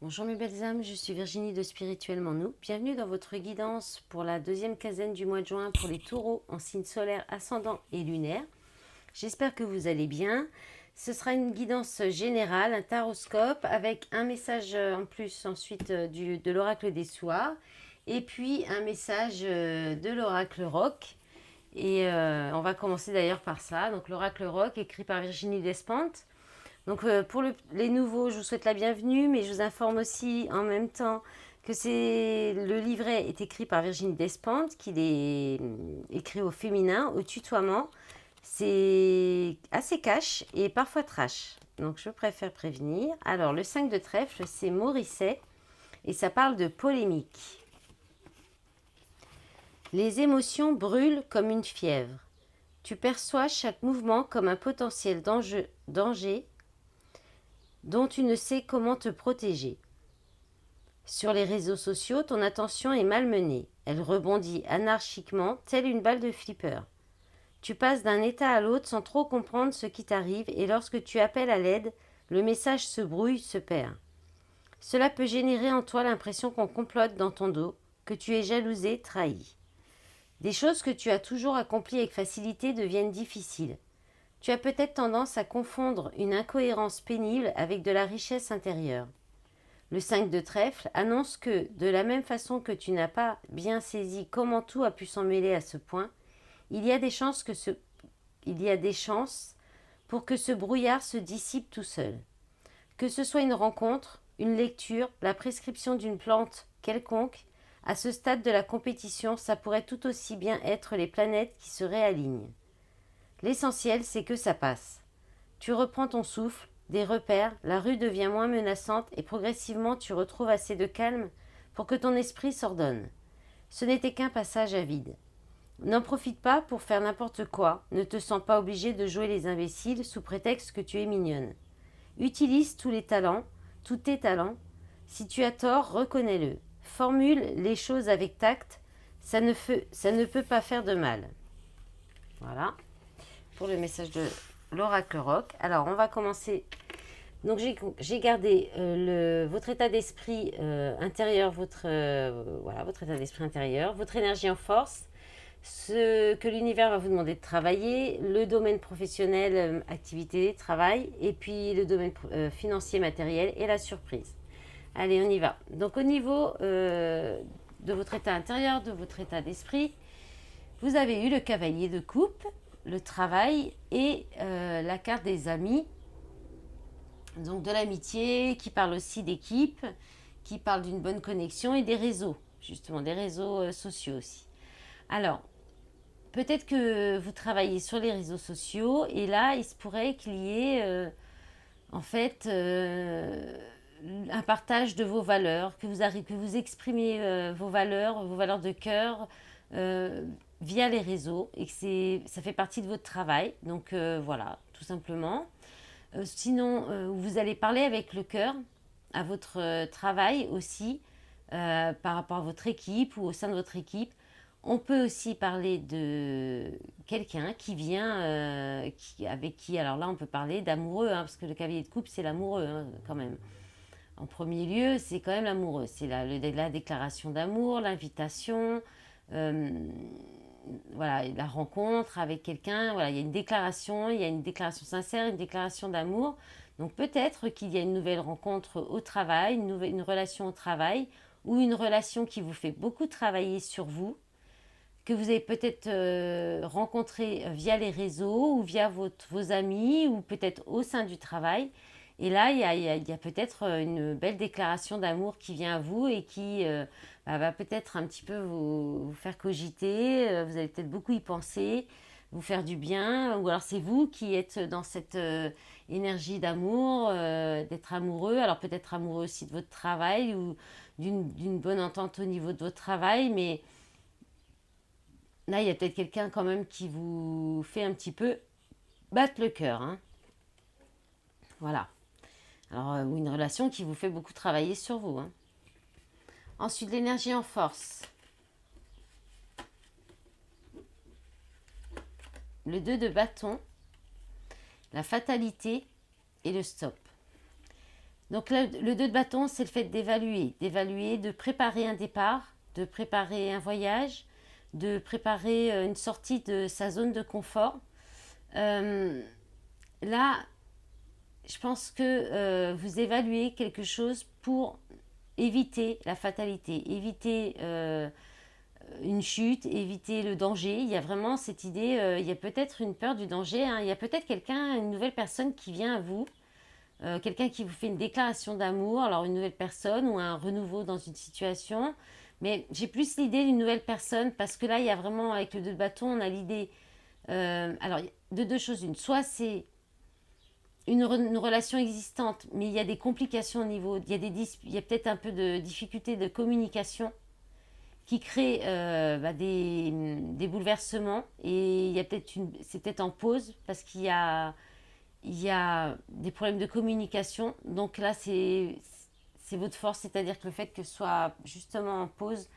Bonjour mes belles âmes, je suis Virginie de Spirituellement Nous. Bienvenue dans votre guidance pour la deuxième quinzaine du mois de juin pour les taureaux en signe solaire, ascendant et lunaire. J'espère que vous allez bien. Ce sera une guidance générale, un taroscope avec un message en plus ensuite de l'oracle des soirs et puis un message de l'oracle rock. Et on va commencer d'ailleurs par ça. Donc l'oracle rock écrit par Virginie Despentes. Donc pour les nouveaux, je vous souhaite la bienvenue, mais je vous informe aussi en même temps que le livret est écrit par Virginie Despentes, qu'il est écrit au féminin, au tutoiement. C'est assez cash et parfois trash. Donc je préfère prévenir. Alors le 5 de trèfle, c'est Morisset et ça parle de polémique. Les émotions brûlent comme une fièvre. Tu perçois chaque mouvement comme un potentiel danger dont tu ne sais comment te protéger. Sur les réseaux sociaux, ton attention est malmenée. Elle rebondit anarchiquement, telle une balle de flipper. Tu passes d'un état à l'autre sans trop comprendre ce qui t'arrive et lorsque tu appelles à l'aide, le message se brouille, se perd. Cela peut générer en toi l'impression qu'on complote dans ton dos, que tu es jalousé, trahi. Des choses que tu as toujours accomplies avec facilité deviennent difficiles. Tu as peut-être tendance à confondre une incohérence pénible avec de la richesse intérieure. Le 5 de trèfle annonce que, de la même façon que tu n'as pas bien saisi comment tout a pu s'en mêler à ce point, il y a des chances pour que ce brouillard se dissipe tout seul. Que ce soit une rencontre, une lecture, la prescription d'une plante quelconque, à ce stade de la compétition, ça pourrait tout aussi bien être les planètes qui se réalignent. L'essentiel, c'est que ça passe. Tu reprends ton souffle, des repères, la rue devient moins menaçante et progressivement tu retrouves assez de calme pour que ton esprit s'ordonne. Ce n'était qu'un passage à vide. N'en profite pas pour faire n'importe quoi, ne te sens pas obligé de jouer les imbéciles sous prétexte que tu es mignonne. Utilise tous tes talents. Si tu as tort, reconnais-le. Formule les choses avec tact, ça ne peut pas faire de mal. Voilà pour le message de l'oracle rock. Alors on va commencer. Donc j'ai gardé votre état d'esprit intérieur, votre état d'esprit intérieur, votre énergie en force, ce que l'univers va vous demander de travailler, le domaine professionnel, activité, travail, et puis le domaine financier, matériel et la surprise. Allez, on y va. Donc au niveau de votre état intérieur, de votre état d'esprit, vous avez eu le cavalier de coupe, le travail et la carte des amis. Donc de l'amitié, qui parle aussi d'équipe, qui parle d'une bonne connexion et des réseaux, justement, des réseaux sociaux aussi. Alors, peut-être que vous travaillez sur les réseaux sociaux et là, il se pourrait qu'il y ait en fait un partage de vos valeurs, que vous exprimez vos valeurs de cœur via les réseaux et que ça fait partie de votre travail. Donc voilà, tout simplement. Sinon, vous allez parler avec le cœur à votre travail aussi, par rapport à votre équipe ou au sein de votre équipe. On peut aussi parler de quelqu'un qui vient, avec qui, alors là, on peut parler d'amoureux, hein, parce que le cavalier de coupe, c'est l'amoureux, hein, quand même. En premier lieu, c'est quand même l'amoureux. C'est la déclaration d'amour, l'invitation, euh, voilà, la rencontre avec quelqu'un. Voilà, il y a une déclaration sincère, une déclaration d'amour. Donc peut-être qu'il y a une nouvelle rencontre au travail, une relation au travail, ou une relation qui vous fait beaucoup travailler sur vous, que vous avez peut-être rencontré via les réseaux ou via vos amis ou peut-être au sein du travail. Et là, il y a peut-être une belle déclaration d'amour qui vient à vous et qui va peut-être un petit peu vous faire cogiter. Vous allez peut-être beaucoup y penser, vous faire du bien. Ou alors c'est vous qui êtes dans cette énergie d'amour, d'être amoureux. Alors peut-être amoureux aussi de votre travail ou d'une bonne entente au niveau de votre travail. Mais là, il y a peut-être quelqu'un quand même qui vous fait un petit peu battre le cœur, hein. Voilà. Alors, ou une relation qui vous fait beaucoup travailler sur vous, hein. Ensuite, l'énergie en force. Le 2 de bâton, la fatalité et le stop. Donc là, le 2 de bâton, c'est le fait d'évaluer, de préparer un départ, de préparer un voyage, de préparer une sortie de sa zone de confort. Euh, Là, je pense que vous évaluez quelque chose pour éviter la fatalité, éviter une chute, éviter le danger. Il y a vraiment cette idée, il y a peut-être une peur du danger, hein. Il y a peut-être quelqu'un, une nouvelle personne qui vient à vous, quelqu'un qui vous fait une déclaration d'amour, alors une nouvelle personne ou un renouveau dans une situation. Mais j'ai plus l'idée d'une nouvelle personne parce que là, il y a vraiment, avec le 2 de bâton, on a l'idée alors, de deux choses. Une, soit c'est une relation existante, mais il y a des complications au niveau, il y a peut-être un peu de difficulté de communication qui crée des bouleversements et il y a c'est peut-être en pause parce il y a des problèmes de communication. Donc là, c'est votre force, c'est-à-dire que le fait que ce soit justement en pause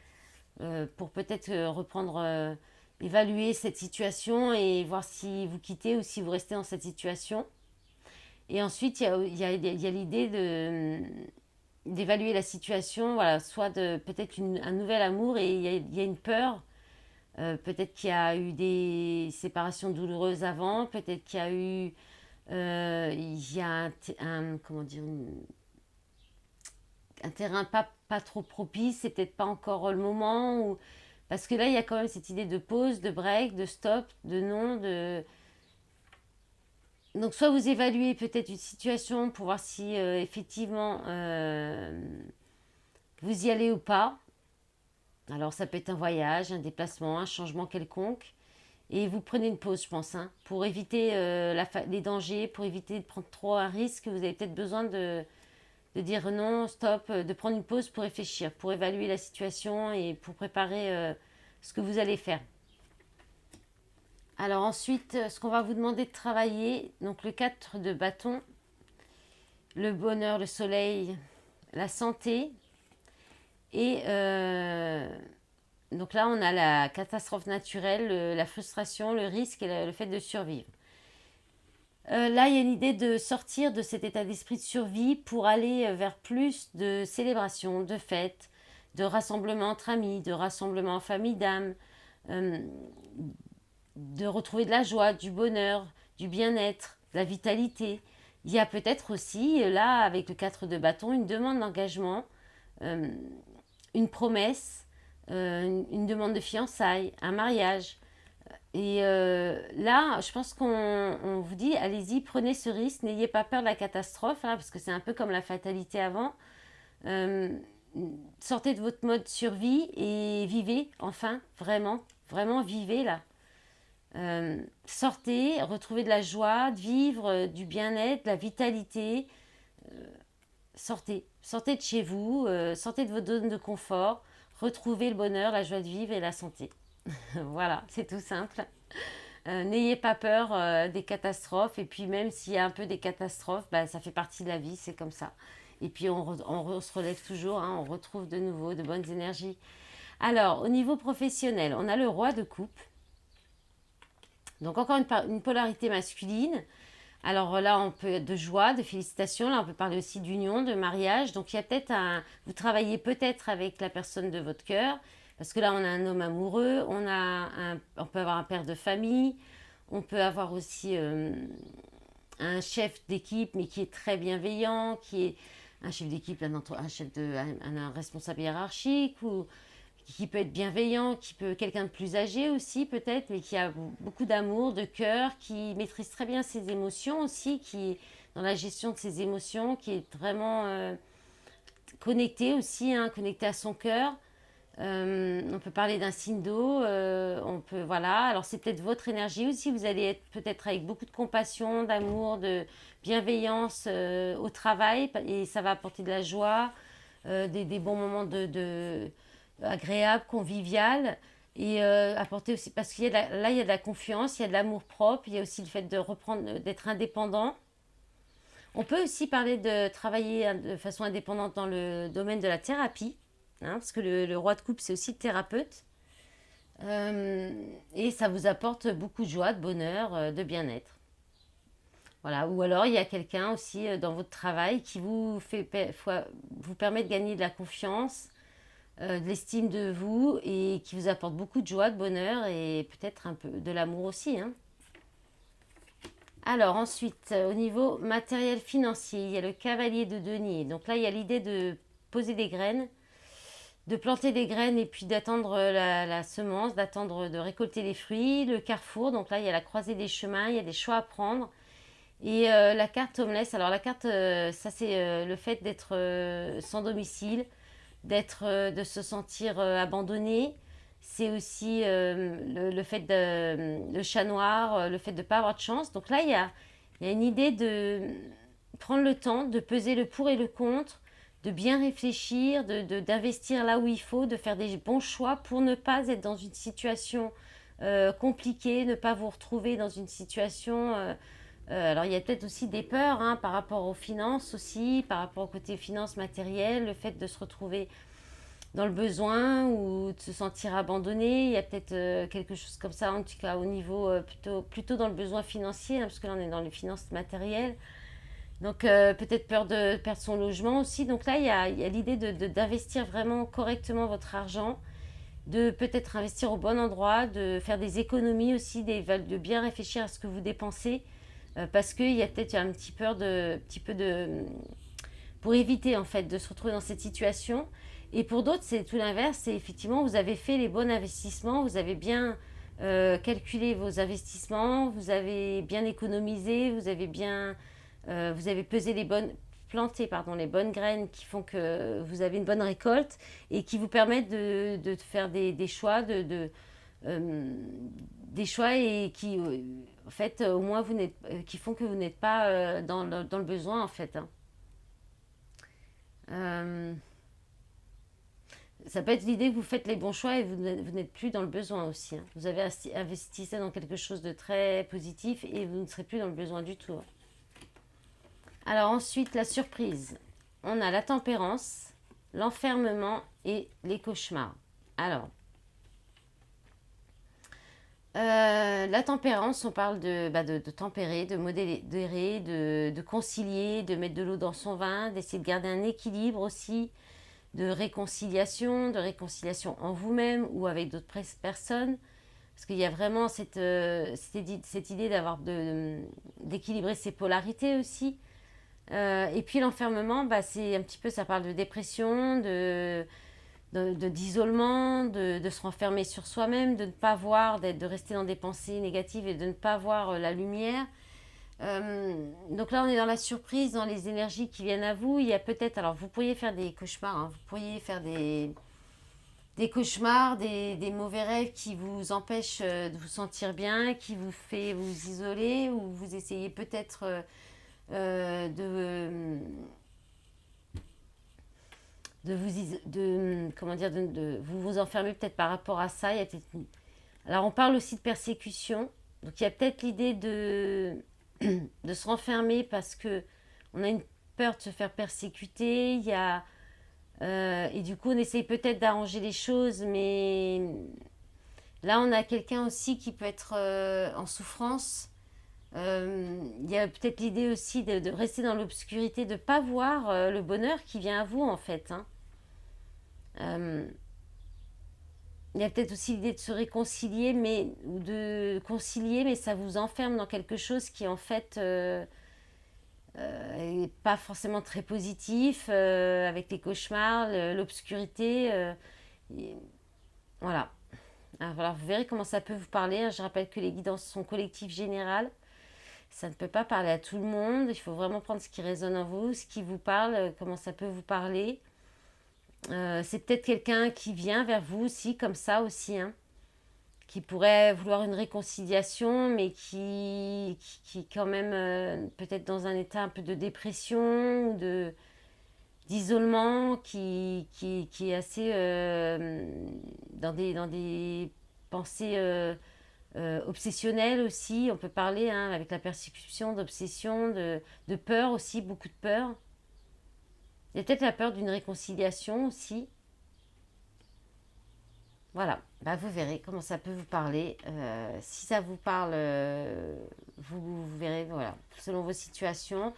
pour peut-être reprendre, évaluer cette situation et voir si vous quittez ou si vous restez dans cette situation. Et ensuite, il y a l'idée d'évaluer la situation, voilà, soit de peut-être un nouvel amour et il y a une peur. Peut-être qu'il y a eu des séparations douloureuses avant, peut-être qu'il y a eu il y a comment dire, un terrain pas trop propice, c'est peut-être pas encore le moment. Parce que là, il y a quand même cette idée de pause, de break, de stop, de non, de... Donc soit vous évaluez peut-être une situation pour voir si effectivement vous y allez ou pas. Alors ça peut être un voyage, un déplacement, un changement quelconque. Et vous prenez une pause, je pense, hein, pour éviter les dangers, pour éviter de prendre trop un risque. Vous avez peut-être besoin de dire non, stop, de prendre une pause pour réfléchir, pour évaluer la situation et pour préparer ce que vous allez faire. Alors ensuite, ce qu'on va vous demander de travailler, donc le 4 de bâton, le bonheur, le soleil, la santé. Et donc là, on a la catastrophe naturelle, la frustration, le risque et le fait de survivre. Là, il y a une idée de sortir de cet état d'esprit de survie pour aller vers plus de célébration, de fêtes, de rassemblements entre amis, de rassemblements en famille d'âme, euh, de retrouver de la joie, du bonheur, du bien-être, de la vitalité. Il y a peut-être aussi, là, avec le 4 de bâton, une demande d'engagement, euh, une promesse, une demande de fiançailles, un mariage. Et là, je pense qu'on vous dit, allez-y, prenez ce risque, n'ayez pas peur de la catastrophe, hein, parce que c'est un peu comme la fatalité avant. Euh, Sortez de votre mode survie et vivez, enfin, vraiment, vraiment vivez là. Sortez, retrouvez de la joie, de vivre, du bien-être, de la vitalité. Sortez, sortez de chez vous, sortez de votre zone de confort, retrouvez le bonheur, la joie de vivre et la santé. Voilà, c'est tout simple. N'ayez pas peur des catastrophes. Et puis même s'il y a un peu des catastrophes, bah, ça fait partie de la vie, c'est comme ça. Et puis on se relève toujours, hein, on retrouve de nouveau de bonnes énergies. Alors, au niveau professionnel, on a le roi de coupe. Donc encore une polarité masculine. Alors là, on peut de joie, de félicitations. Là, on peut parler aussi d'union, de mariage. Donc il y a peut-être vous travaillez peut-être avec la personne de votre cœur. Parce que là, on a un homme amoureux, on peut avoir un père de famille, on peut avoir aussi un chef d'équipe, mais qui est très bienveillant, qui est un chef d'équipe, un responsable hiérarchique, ou qui peut être bienveillant, qui peut quelqu'un de plus âgé aussi peut-être, mais qui a beaucoup d'amour, de cœur, qui maîtrise très bien ses émotions aussi, qui est dans la gestion de ses émotions, qui est vraiment connecté aussi, hein, connecté à son cœur. On peut parler d'un signe d'eau, on peut, voilà. Alors c'est peut-être votre énergie aussi, vous allez être peut-être avec beaucoup de compassion, d'amour, de bienveillance au travail, et ça va apporter de la joie, des bons moments agréables, conviviales, et apporter aussi, parce qu'il y a là il y a de la confiance, il y a de l'amour propre, il y a aussi le fait de reprendre, d'être indépendant. On peut aussi parler de travailler de façon indépendante dans le domaine de la thérapie, hein, parce que le roi de coupe, c'est aussi le thérapeute. Et ça vous apporte beaucoup de joie, de bonheur, de bien-être. Voilà. Ou alors il y a quelqu'un aussi dans votre travail qui vous permet de gagner de la confiance, de l'estime de vous et qui vous apporte beaucoup de joie, de bonheur et peut-être un peu de l'amour aussi, hein. Alors ensuite, au niveau matériel financier, il y a le cavalier de denier. Donc là, il y a l'idée de poser des graines, de planter des graines et puis d'attendre la semence, d'attendre de récolter les fruits. Le carrefour, donc là, il y a la croisée des chemins, il y a des choix à prendre. Et la carte homeless, alors la carte, ça c'est le fait d'être sans domicile, de se sentir abandonné. C'est aussi le fait le chat noir, le fait de ne pas avoir de chance. Donc là, il y a une idée de prendre le temps, de peser le pour et le contre, de bien réfléchir, d'investir là où il faut, de faire des bons choix pour ne pas être dans une situation compliquée, ne pas vous retrouver dans une situation alors il y a peut-être aussi des peurs hein, par rapport aux finances aussi, par rapport au côté finances matérielles, le fait de se retrouver dans le besoin ou de se sentir abandonné. Il y a peut-être quelque chose comme ça, en tout cas au niveau plutôt dans le besoin financier, hein, parce que là on est dans les finances matérielles. Donc peut-être peur de perdre son logement aussi. Donc là il y a l'idée d'investir vraiment correctement votre argent, de peut-être investir au bon endroit, de faire des économies aussi, de bien réfléchir à ce que vous dépensez parce qu'il y a peut-être un petit peu de pour éviter en fait de se retrouver dans cette situation. Et pour d'autres, c'est tout l'inverse. C'est effectivement, vous avez fait les bons investissements, vous avez bien calculé vos investissements, vous avez bien économisé, vous avez pesé planté pardon, les bonnes graines qui font que vous avez une bonne récolte et qui vous permettent de faire des choix, euh, des choix et qui, en fait, au moins qui font que vous n'êtes pas dans le besoin en fait, hein. Euh, Ça peut être l'idée que vous faites les bons choix et vous n'êtes plus dans le besoin aussi, hein. Vous avez investi ça dans quelque chose de très positif et vous ne serez plus dans le besoin du tout, hein. Alors ensuite, la surprise. On a la tempérance, l'enfermement et les cauchemars. Alors, la tempérance, on parle de tempérer, de modérer, de concilier, de mettre de l'eau dans son vin, d'essayer de garder un équilibre aussi, de réconciliation en vous-même ou avec d'autres personnes. Parce qu'il y a vraiment cette idée d'équilibrer ses polarités aussi. Et puis l'enfermement, c'est un petit peu, ça parle de dépression, d'isolement, de se renfermer sur soi-même, de ne pas voir, de rester dans des pensées négatives et de ne pas voir la lumière. Donc là, on est dans la surprise, dans les énergies qui viennent à vous. Il y a peut-être, alors vous pourriez faire des cauchemars, hein, vous pourriez faire des cauchemars, des mauvais rêves qui vous empêchent de vous sentir bien, qui vous fait vous isoler, ou vous essayez peut-être comment dire, vous vous enfermer peut-être par rapport à ça. Alors on parle aussi de persécution. Donc il y a peut-être l'idée de se renfermer parce que on a une peur de se faire persécuter. Et du coup on essaye peut-être d'arranger les choses, mais là on a quelqu'un aussi qui peut être en souffrance. Il y a peut-être l'idée aussi de rester dans l'obscurité, de ne pas voir le bonheur qui vient à vous en fait, hein. Euh, il y a peut-être aussi l'idée de se réconcilier, ou de concilier, mais ça vous enferme dans quelque chose qui en fait est pas forcément très positif, avec les cauchemars, l'obscurité. Voilà. Alors, vous verrez comment ça peut vous parler, hein. Je rappelle que les guidances sont collectives générales. Ça ne peut pas parler à tout le monde. Il faut vraiment prendre ce qui résonne en vous, ce qui vous parle, comment ça peut vous parler. C'est peut-être quelqu'un qui vient vers vous aussi, comme ça aussi, hein, qui pourrait vouloir une réconciliation, mais qui quand même peut-être dans un état un peu de dépression ou d'isolement, qui est assez dans des pensées obsessionnelles aussi. On peut parler hein, avec la persécution, d'obsession, de peur aussi, beaucoup de peur. Il y a peut-être la peur d'une réconciliation aussi. Voilà, bah, vous verrez comment ça peut vous parler. Si ça vous parle, vous verrez, voilà, selon vos situations.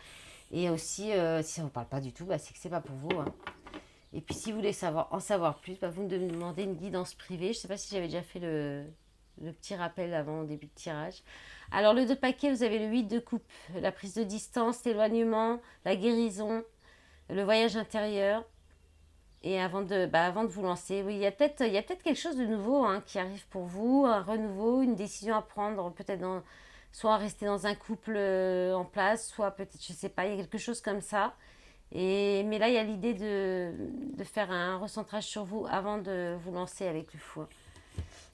Et aussi, si ça ne vous parle pas du tout, bah, c'est que c'est pas pour vous, hein. Et puis si vous voulez en savoir plus, bah, vous me demandez une guidance privée. Je ne sais pas si j'avais déjà fait le petit rappel avant au début de tirage. Alors le 2 paquets, vous avez le 8 de coupe, la prise de distance, l'éloignement, la guérison, le voyage intérieur. Et avant de vous lancer, oui, il y a peut-être quelque chose de nouveau, hein, qui arrive pour vous, un renouveau, une décision à prendre, peut-être soit rester dans un couple en place, soit peut-être, je sais pas, il y a quelque chose comme ça. Mais là, il y a l'idée de faire un recentrage sur vous avant de vous lancer avec le fou.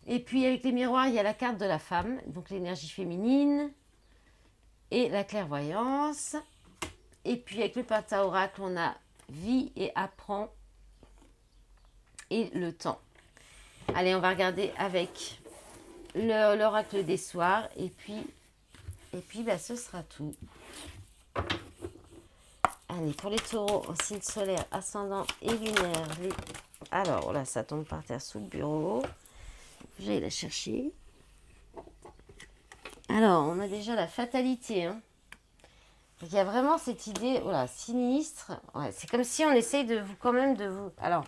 Et puis avec les miroirs, il y a la carte de la femme, donc l'énergie féminine et la clairvoyance. Et puis avec le pentaoracle, on a vie et apprend et le temps. Allez, on va regarder avec l'oracle des soirs et puis bah, ce sera tout. Allez, pour les taureaux en signe solaire, ascendant et lunaire. Alors là, ça tombe par terre sous le bureau. J'aille la chercher. Alors, on a déjà la fatalité, hein. Il y a vraiment cette idée, voilà, sinistre. Ouais, c'est comme si on essaye quand même de vous. Alors,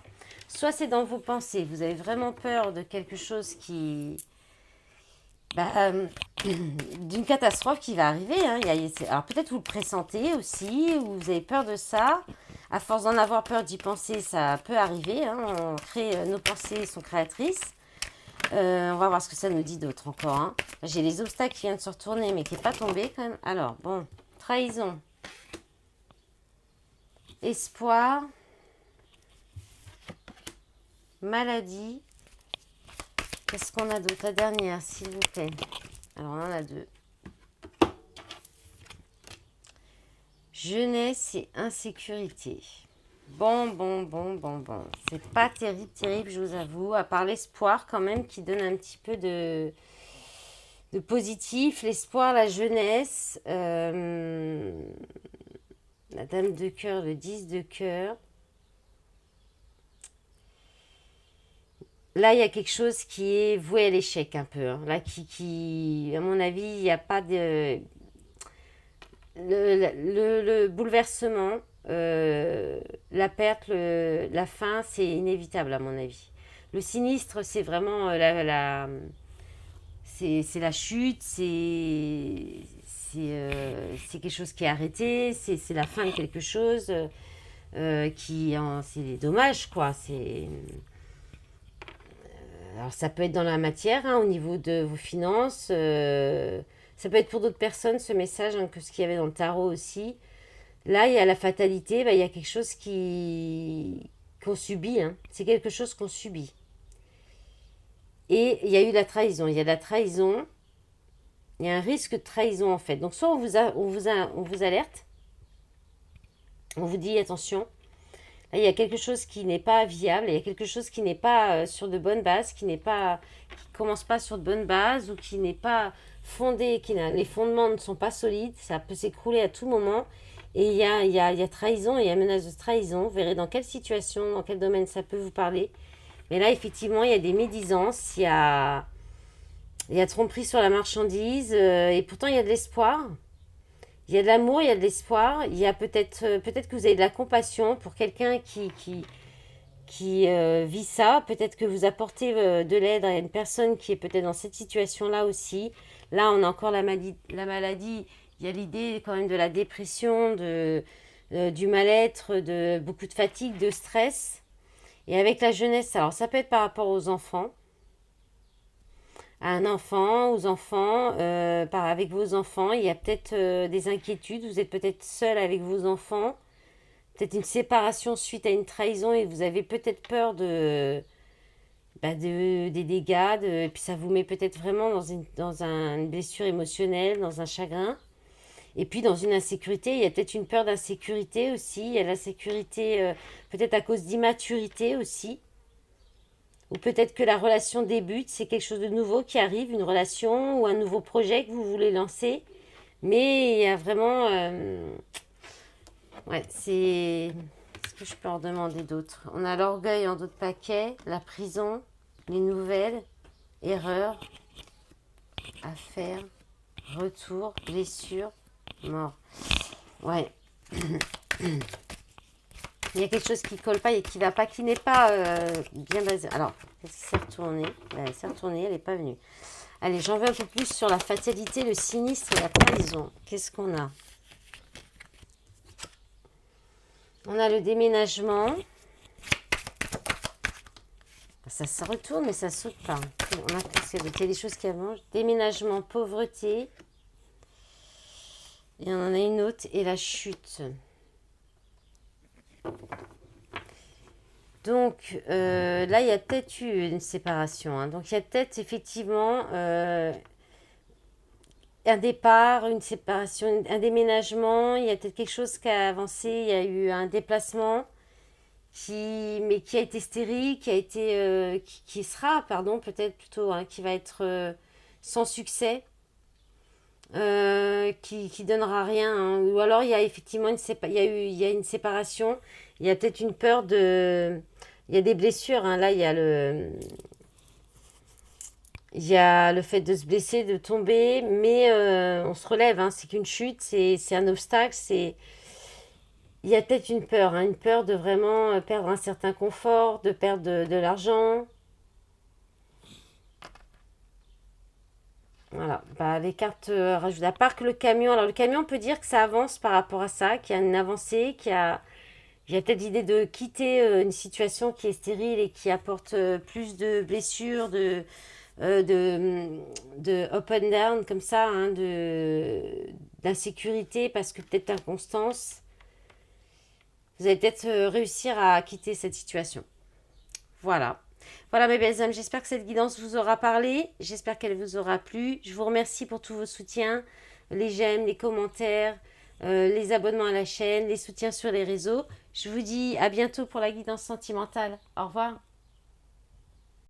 soit c'est dans vos pensées, vous avez vraiment peur de quelque chose d'une catastrophe qui va arriver, hein. Alors peut-être vous le pressentez aussi, ou vous avez peur de ça. À force d'en avoir peur, d'y penser, ça peut arriver, hein. Nos pensées sont créatrices. On va voir ce que ça nous dit d'autre encore, hein. J'ai les obstacles qui viennent de se retourner, mais qui n'est pas tombé quand même. Alors, bon, trahison, espoir, maladie. Qu'est-ce qu'on a d'autre? La dernière, s'il vous plaît. Alors, on en a deux. Jeunesse et insécurité. Bon. C'est pas terrible, je vous avoue. À part l'espoir, quand même, qui donne un petit peu de positif. L'espoir, la jeunesse. La dame de cœur, le 10 de cœur. Là, il y a quelque chose qui est voué à l'échec un peu, hein. Là, à mon avis, il n'y a pas de... Le bouleversement, la perte, la fin, c'est inévitable à mon avis. Le sinistre, c'est vraiment c'est la chute, c'est quelque chose qui est arrêté, c'est la fin de quelque chose c'est dommage, quoi. Alors ça peut être dans la matière, hein, au niveau de vos finances. Ça peut être pour d'autres personnes ce message, hein, que ce qu'il y avait dans le tarot aussi. Là, il y a la fatalité, il y a quelque chose qu'on subit, hein. C'est quelque chose qu'on subit. Et il y a eu la trahison. Il y a de la trahison. Il y a un risque de trahison en fait. Donc soit on vous alerte, on vous dit attention. Là, il y a quelque chose qui n'est pas viable, il y a quelque chose qui n'est pas sur de bonnes bases, qui commence pas sur de bonnes bases ou qui n'est pas fondé, les fondements ne sont pas solides, ça peut s'écrouler à tout moment. Et il y a trahison, il y a menace de trahison. Vous verrez dans quelle situation, dans quel domaine ça peut vous parler. Mais là, effectivement, il y a des médisances, il y a tromperie sur la marchandise, et pourtant il y a de l'espoir. Il y a de l'amour, il y a de l'espoir. Il y a peut-être que vous avez de la compassion pour quelqu'un qui vit ça. Peut-être que vous apportez de l'aide à une personne qui est peut-être dans cette situation-là aussi. Là, on a encore la maladie. Il y a l'idée quand même de la dépression, du mal-être, de beaucoup de fatigue, de stress. Et avec la jeunesse, alors ça peut être par rapport aux enfants. À un enfant, aux enfants, avec vos enfants, il y a peut-être des inquiétudes, vous êtes peut-être seul avec vos enfants, peut-être une séparation suite à une trahison et vous avez peut-être peur des dégâts, et puis ça vous met peut-être vraiment une blessure émotionnelle, dans un chagrin, et puis dans une insécurité, il y a peut-être une peur d'insécurité aussi, il y a l'insécurité peut-être à cause d'immaturité aussi. Ou peut-être que la relation débute, c'est quelque chose de nouveau qui arrive, une relation ou un nouveau projet que vous voulez lancer. Mais il y a vraiment... ouais, c'est... Est-ce que je peux en demander d'autres? On a l'orgueil en d'autres paquets, la prison, les nouvelles, erreurs, affaires, retour, blessure, mort. Ouais. Il y a quelque chose qui colle pas et qui va pas, qui n'est pas bien basé. Alors, qu'est-ce qui s'est retourné? Elle s'est retournée, elle n'est pas venue. Allez, j'en veux un peu plus sur la fatalité, le sinistre et la trahison. Qu'est-ce qu'on a? On a le déménagement. Ça se retourne, mais ça saute pas. On a il y a des choses qui avancent. Déménagement, pauvreté. Et on en a une autre. Et la chute. Donc, là, il y a peut-être eu une séparation. Hein. Donc, il y a peut-être effectivement un départ, une séparation, un déménagement. Il y a peut-être quelque chose qui a avancé. Il y a eu un déplacement mais qui a été stérile, qui a été, qui sera, pardon, peut-être plutôt, hein, qui va être sans succès, qui donnera rien. Hein. Ou alors, il y a effectivement il y a une séparation. Il y a peut-être une peur de... Il y a des blessures. Hein. Là, il y a le fait de se blesser, de tomber, mais on se relève. Hein. C'est qu'une chute, c'est un obstacle. Il y a peut-être une peur de vraiment perdre un certain confort, de perdre de l'argent. Voilà, bah, les cartes rajoutent. À part que le camion, alors le camion, on peut dire que ça avance par rapport à ça, qu'il y a une avancée, il y a peut-être l'idée de quitter une situation qui est stérile et qui apporte plus de blessures, euh, de, de up and down comme ça, hein, d'insécurité parce que peut-être d'inconstance. Vous allez peut-être réussir à quitter cette situation. Voilà. Voilà mes belles âmes, j'espère que cette guidance vous aura parlé, j'espère qu'elle vous aura plu. Je vous remercie pour tous vos soutiens, les j'aime, les commentaires, les abonnements à la chaîne, les soutiens sur les réseaux. Je vous dis à bientôt pour la guidance sentimentale. Au revoir.